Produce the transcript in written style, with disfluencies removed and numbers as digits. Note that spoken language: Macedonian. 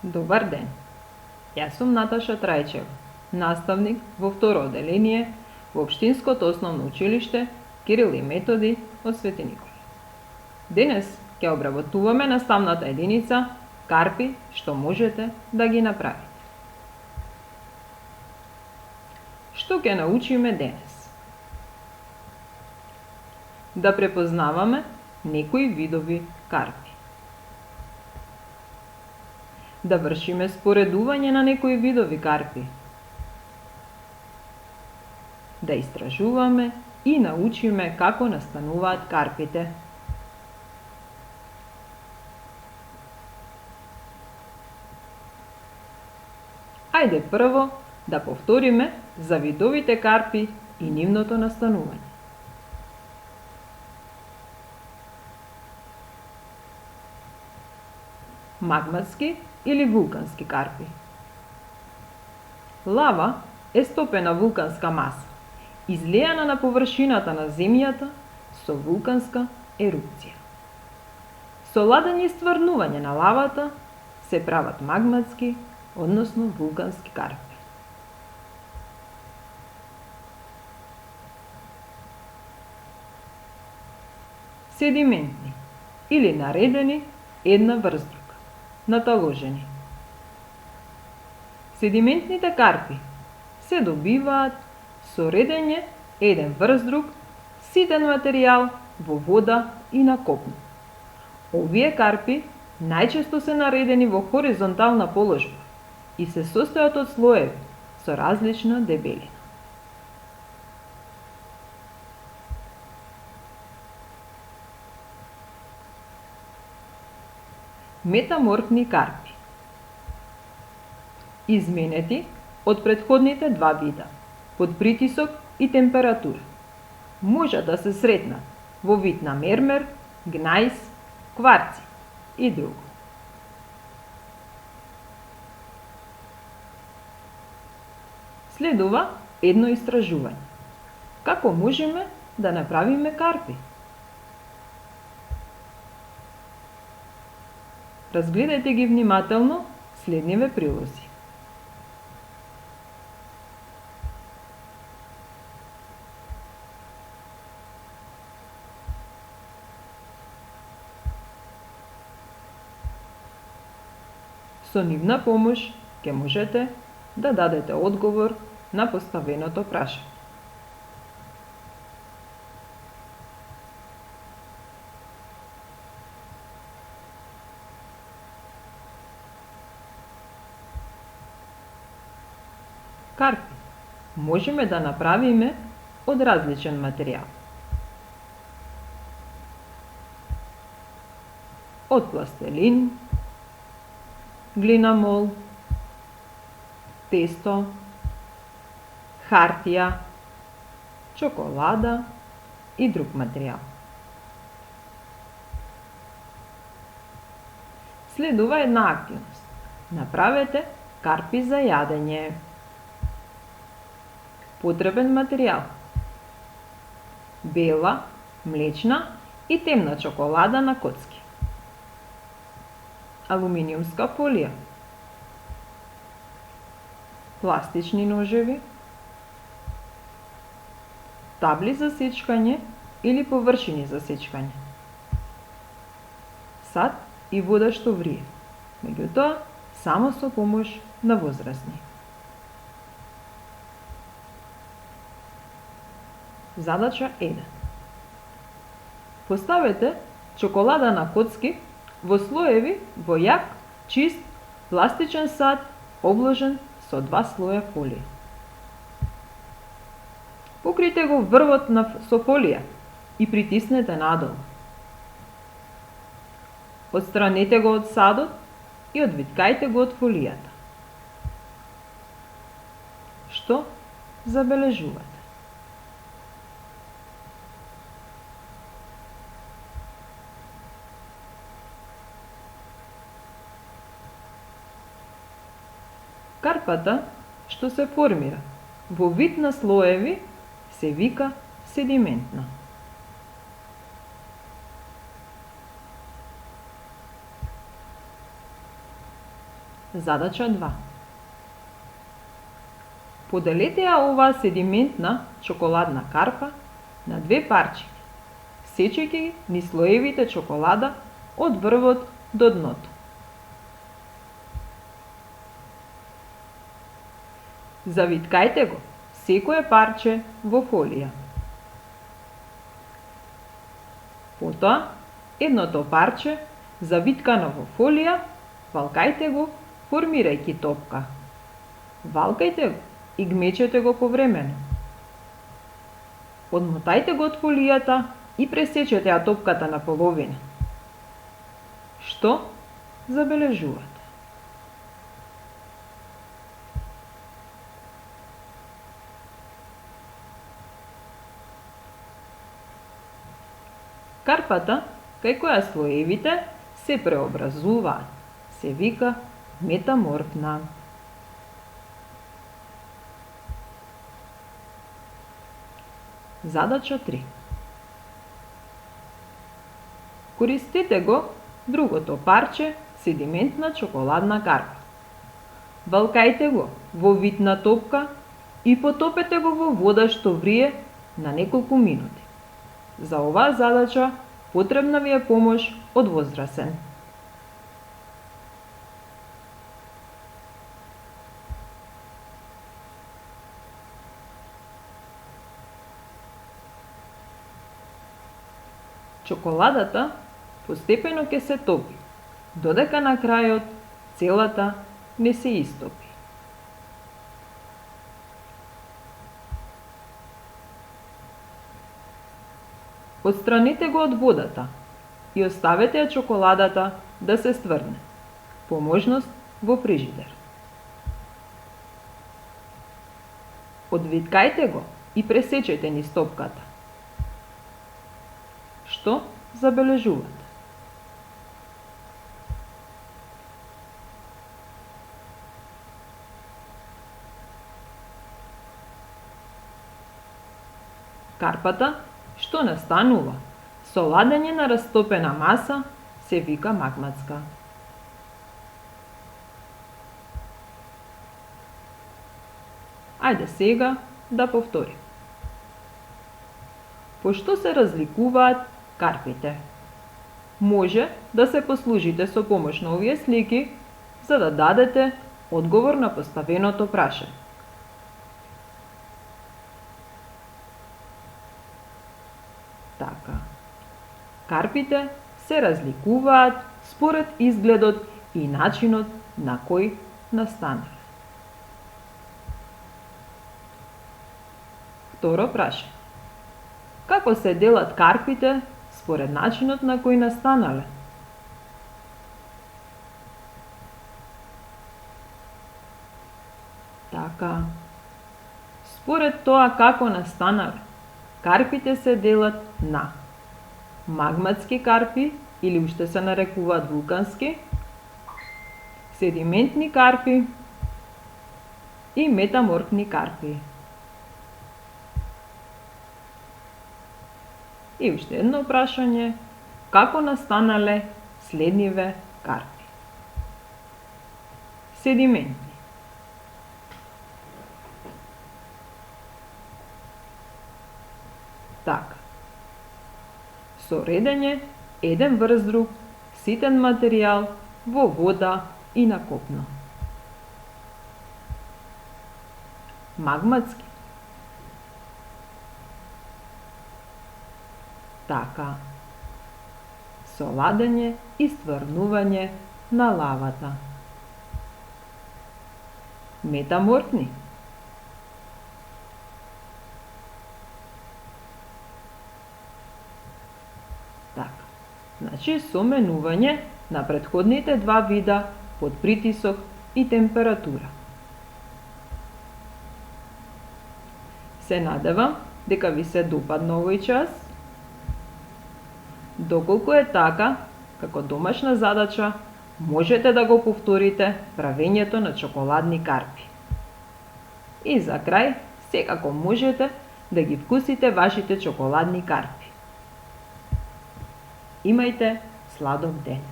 Добар ден! Јас сум Наташа Трајчева, наставник во второ одделение во Општинското основно училиште Кирил и Методи од Свети Никола. Денес ќе обработуваме наставната единица карпи што можете да ги направите. Што ќе научиме денес? Да препознаваме некои видови карпи. Да вршиме споредување на некои видови карпи. Да истражуваме и научиме како настануваат карпите. Ајде прво да повториме за видовите карпи и нивното настанување. Магматски или вулкански карпи. Лава е стопена вулканска маса, излејана на површината на земјата со вулканска ерупција. Со ладење и стврнување на лавата се прават магматски, односно вулкански карпи. Седиментни или наредени една врз друга, наталожени. Седиментните карпи се добиваат со редење еден врз друг ситен материјал во вода и на копно. Овие карпи најчесто се наредени во хоризонтална положба и се состојат од слоеви со различна дебелина. Метаморфни карпи. Изменети од претходните два вида, под притисок и температура. Може да се сретнат во вид на мермер, гнајс, кварци и друго. Следува едно истражување. Како можеме да направиме карпи? Разгледајте ги внимателно следниве прилози. Со нивна помош ќе можете да дадете одговор на поставеното прашање. Карпи можеме да направиме од различен материјал. Од пластелин, глинамол, тесто, хартија, чоколада и друг материјал. Следува една активност. Направете карпи за јадење. Потребен материјал: бела, млечна и темна чоколада на коцки, алуминиумска фолија, пластични ножеви, табли за сечкање или површини за сечкање, сад и вода што врие, меѓутоа само со помош на возрасни. Задача 1. Поставете чоколада на коцки во слоеви во јак, чист, пластичен сад, обложен со 2 слоја фолија. Покрите го врвот со фолија и притиснете надолу. Отстранете го од садот и одвиткајте го од фолијата. Што забележувате? Карпата што се формира во вид на слоеви се вика седиментна. Задача 2. Поделете ја оваа седиментна чоколадна карпа на две парчиња, сечејќи ги низ слоевите чоколада од врвот до дното. Завиткајте го секое парче во фолија. Потоа, едното парче, завиткано во фолија, валкајте го, формирајќи топка. Валкајте го и гмечете го повремено. Одмотајте го од фолијата и пресечете ја топката на половина. Што забележувате? Карпата, кај која слоевите се преобразуваат, се вика метаморфна. Задача 3. Користете го другото парче седиментна чоколадна карпа. Валкајте го во вид на топка и потопете го во вода што врие на неколку минути. За оваа задача потребна ви е помош од возрасен. Чоколадата постепено ќе се топи, додека на крајот целата не се истопи. Отстранете го од водата и оставете ја чоколадата да се стврне, по можност во фрижидер. Одвиткајте го и пресечете низ топката. Што забележувате? Карпата, што настанува со ладење на растопена маса, се вика магматска. Ајде сега да повторим. Пошто се разликуваат карпите? Може да се послужите со помош на овие слики за да дадете одговор на поставеното прашање. Така. Карпите се разликуваат според изгледот и начинот на кој настанале. Второ прашање. Како се делат карпите според начинот на кој настанале? Така. Според тоа како настанале, карпите се делат на магматски карпи или уште се нарекуваат вулкански, седиментни карпи и метаморфни карпи. И уште едно прашање, како настанале следниве карпи? Седиментни. Така. Со редење еден врз друг, ситен материјал во вода и на копно. Магматски. Така. Со ладење и стврнување на лавата. Метаморфни. Така. Значи со менување на претходните два вида под притисок и температура. Се надевам дека ви се допадна овој час. Доколку е така, како домашна задача, можете да го повторите правењето на чоколадни карпи. И за крај, секако можете да ги вкусите вашите чоколадни карпи. Имајте сладок ден!